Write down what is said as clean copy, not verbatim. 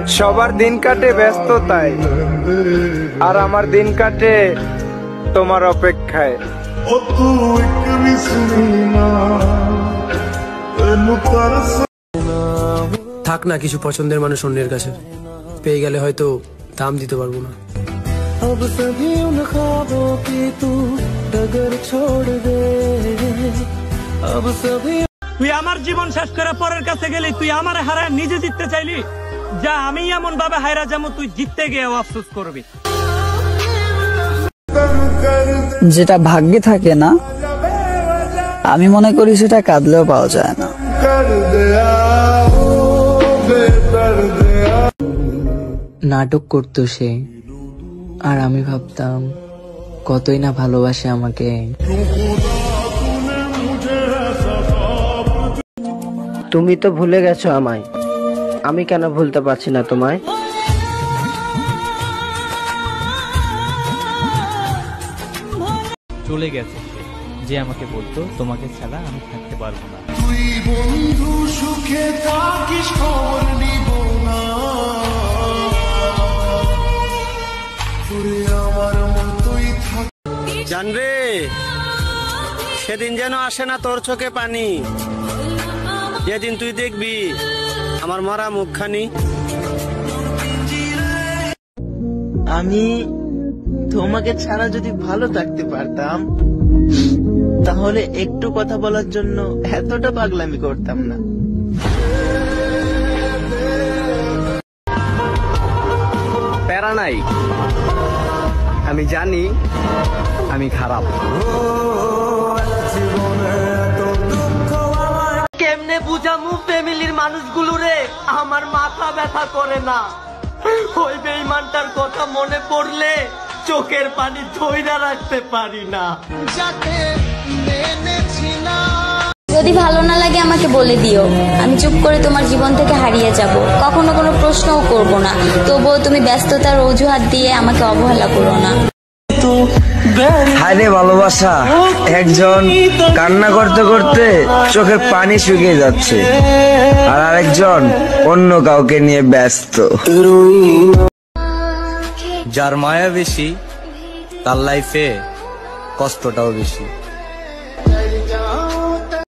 সবার দিন কাটে ব্যস্ততায়, আর আমার দিন কাটে তোমার অপেক্ষায়। থাক না কিছু পছন্দের মানুষ অন্যের কাছে, পেয়ে গেলে হয়তো দাম দিতে পারবো না। তুই আমার জীবন শেষ করে পরের কাছে গেলি, তুই আমার হারায় নিজে জিততে চাইলি। যা আমি এমন ভাবে হায়রা যাবো তুই জিততে গিয়েও আফসোস করবি। যেটা ভাগ্যে থাকে না, আমি মনে করি সেটা কাঁদলেও পাওয়া যায় না। নাটক করতো সে, আর আমি ভাবতাম কতই না ভালোবাসে আমাকে। তুমি তো ভুলে গেছো আমায়, আমি কেন ভুলতে পারছি না তোমায়? চলে গেছে সে, যে আমাকে বলতো তোমাকে ছাড়া আমি থাকতে পারবো না। তুই বন্ধু সুখে থাকিস, খবর নিব না। আমার মতোই থাক। জানবে সেদিন যেন আসে না তোর চোখে পানি, যেদিন তুই দেখবি আমার মরা মুখখানি। আমি তোমাকে ছাড়া যদি ভালো থাকতে পারতাম, তাহলে একটু কথা বলার জন্য এতটা পাগলামি করতাম না। প্যারা নাই, আমি জানি আমি খারাপ। কেমনে বুঝামু ফ্যামিলির মানুষগুলো রে, আমার মাথা ব্যথা করে না। ওই বেঈমানটার কথা মনে পড়লে চোখের পানি ধইরা রাখতে পারি না। যদি ভালো না লাগে আমাকে বলে দিও, আমি চুপ করে তোমার জীবন থেকে হারিয়ে যাব, কখনো কোনো প্রশ্নও করব না। তবুও তুমি ব্যস্ততার অজুহাত দিয়ে আমাকে অবহেলা করো না। হায়রে ভালোবাসা, একজন কান্না করতে করতে চোখের পানি শুকিয়ে যাচ্ছে, আর আরেকজন অন্য কাউকে নিয়ে ব্যস্ত। যার মায়া বেশি তার লাইফে কষ্টটাও বেশি।